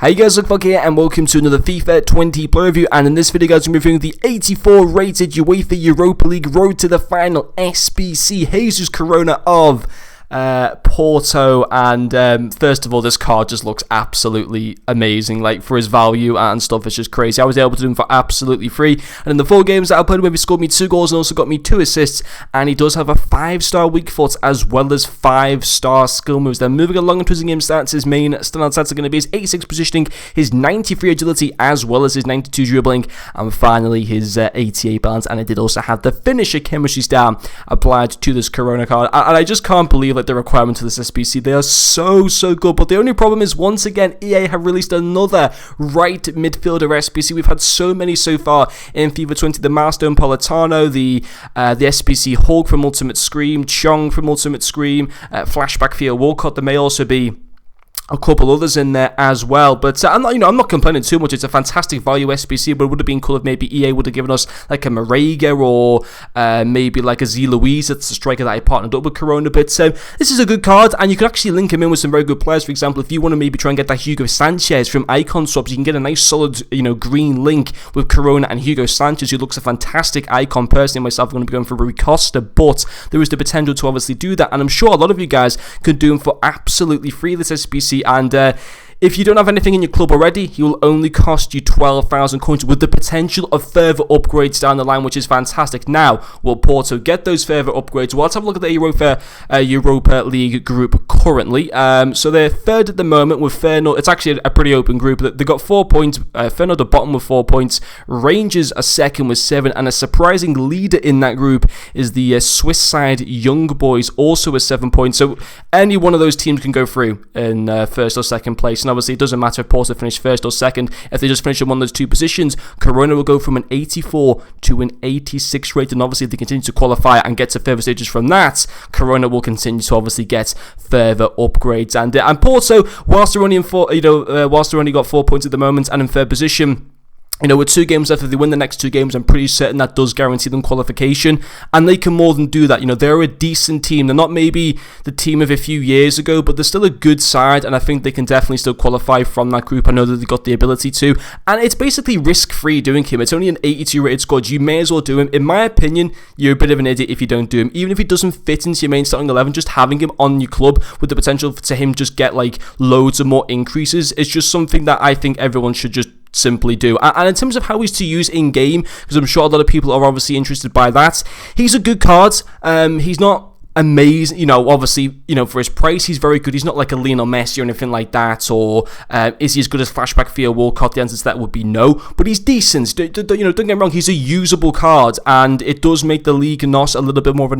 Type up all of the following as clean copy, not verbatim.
Hey guys, Rttf here and welcome to another FIFA 20 player review, and in this video guys I'm reviewing the 84 rated UEFA Europa League Road to the Final SBC Jesus Corona of Porto. And first of all, this card just looks absolutely amazing. Like, for his value and stuff, it's just crazy. I was able to do him for absolutely free, and in the 4 games that I played with, he scored me 2 goals and also got me 2 assists, and he does have a 5-star weak foot as well as 5-star skill moves. Then moving along into his game stats, his main standout stats are going to be his 86 positioning, his 93 agility, as well as his 92 dribbling, and finally his 88 balance. And I did also have the finisher chemistry star applied to this Corona card, and I just can't believe the requirements of this SBC. They are so good, but the only problem is, once again, EA have released another right midfielder SBC. We've had so many so far in FIFA 20. The Milestone Politano, the SBC Hulk from Ultimate Scream, Chong from Ultimate Scream, Flashback Theo Walcott. There may also be a couple others in there as well, but I'm not complaining too much. It's a fantastic value SBC, but it would have been cool if maybe EA would have given us like a Marega or maybe like a Z Louise. That's the striker that I partnered up with Corona. But this is a good card, and you could actually link him in with some very good players. For example, if you want to maybe try and get that Hugo Sanchez from Icon Swaps, you can get a nice solid green link with Corona and Hugo Sanchez, who looks a fantastic icon. Personally, myself, I'm going to be going for Rui Costa, but there is the potential to obviously do that, and I'm sure a lot of you guys could do him for absolutely free, this SBC. And if you don't have anything in your club already, he will only cost you 12,000 coins, with the potential of further upgrades down the line, which is fantastic. Now, will Porto get those further upgrades? Well, let's have a look at the Europa League group currently. So they're third at the moment with Feyenoord. It's actually a pretty open group. They got 4 points. Feyenoord at bottom with 4 points. Rangers are second with 7, and a surprising leader in that group is the Swiss side Young Boys, also with 7 points. So any one of those teams can go through in first or second place. And obviously, it doesn't matter if Porto finish first or second. If they just finish in one of those 2 positions, Corona will go from an 84 to an 86 rate. And obviously, if they continue to qualify and get to further stages from that, Corona will continue to obviously get further upgrades. And Porto, whilst they're only got 4 points at the moment and in third position, with 2 games left, if they win the next 2 games, I'm pretty certain that does guarantee them qualification, and they can more than do that. They're a decent team. They're not maybe the team of a few years ago, but they're still a good side, and I think they can definitely still qualify from that group. I know that they've got the ability to, and it's basically risk-free doing him. It's only an 82 rated squad. You may as well do him. In my opinion, you're a bit of an idiot if you don't do him. Even if he doesn't fit into your main starting 11, just having him on your club with the potential to him just get like loads of more increases is just something that I think everyone should just simply do. And in terms of how he's to use in game, because I'm sure a lot of people are obviously interested by that, he's a good card. He's not amazing, obviously, for his price, he's very good. He's not like a Lionel Messi or anything like that, or is he as good as Flashback Theo Walcott? The answer to that would be no, but he's decent. Don't get me wrong, he's a usable card, and it does make the League NOS a little bit more of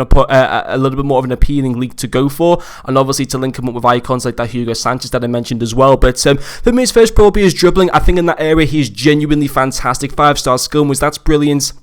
an appealing league to go for, and obviously to link him up with icons like that Hugo Sanchez that I mentioned as well. But for me, his first pro will be his dribbling. I think in that area he's genuinely fantastic. 5-star skill moves, that's brilliant.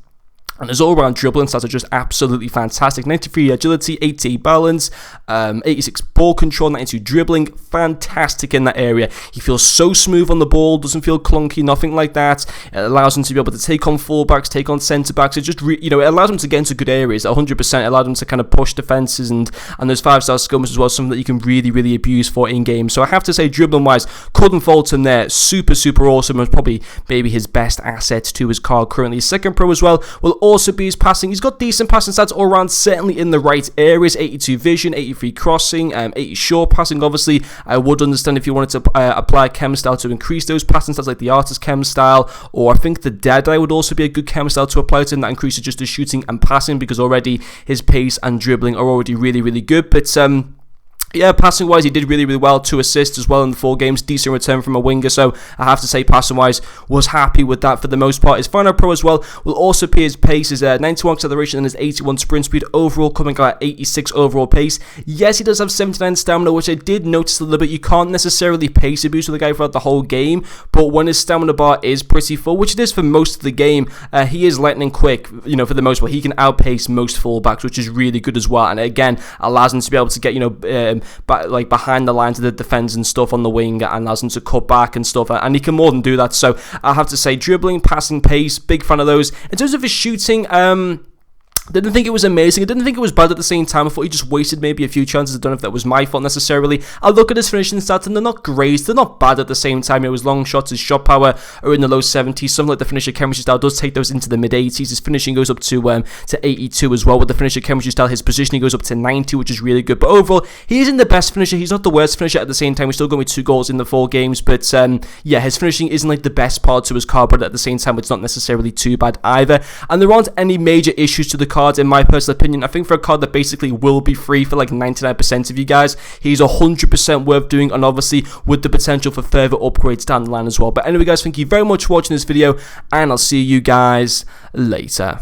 And his all-round dribbling stats are just absolutely fantastic. 93 agility, 88 balance, 86 ball control, 92 dribbling. Fantastic in that area. He feels so smooth on the ball, doesn't feel clunky, nothing like that. It allows him to be able to take on fullbacks, take on centre-backs. It just, it allows him to get into good areas, 100%. It allowed him to kind of push defences, and those 5-star skill moves as well, something that you can really abuse for in-game. So I have to say, dribbling-wise, couldn't fault him there. Super awesome, and probably maybe his best asset to his card currently. His second pro as well will also be his passing. He's got decent passing stats all around, certainly in the right areas. 82 vision, 83 crossing, 80 short passing. Obviously, I would understand if you wanted to apply a chem style to increase those passing stats, like the artist chem style, or I think the Deadeye would also be a good chem style to apply to, and that increases just the shooting and passing, because already his pace and dribbling are already really good. But yeah, passing-wise, he did really well. 2 assists as well in the 4 games. Decent return from a winger, so I have to say, passing-wise, was happy with that for the most part. His final pro as well will also be his pace. His 91 acceleration and his 81 sprint speed. Overall, coming out at 86 overall pace. Yes, he does have 79 stamina, which I did notice a little bit. You can't necessarily pace abuse with the guy throughout the whole game, but when his stamina bar is pretty full, which it is for most of the game, he is lightning quick, for the most part. He can outpace most fullbacks, which is really good as well. And again, allows him to be able to get, behind the lines of the defence and stuff on the wing, and allows him to cut back and stuff, and he can more than do that. So I have to say, dribbling, passing, pace, big fan of those. In terms of his shooting, Didn't think it was amazing. I didn't think it was bad at the same time. I thought he just wasted maybe a few chances. I don't know if that was my fault necessarily. I look at his finishing stats and they're not great. They're not bad at the same time. It was long shots. His shot power are in the low 70s. Something like the finisher chemistry style does take those into the mid 80s. His finishing goes up to 82 as well. With the finisher chemistry style, his positioning goes up to 90, which is really good. But overall, he isn't the best finisher. He's not the worst finisher at the same time. He's still going with 2 goals in the 4 games. But yeah, his finishing isn't like the best part to his card, but at the same time, it's not necessarily too bad either. And there aren't any major issues to the card in my personal opinion. I think for a card that basically will be free for like 99% of you guys, he's 100% worth doing, and obviously with the potential for further upgrades down the line as well. But anyway guys, thank you very much for watching this video, and I'll see you guys later.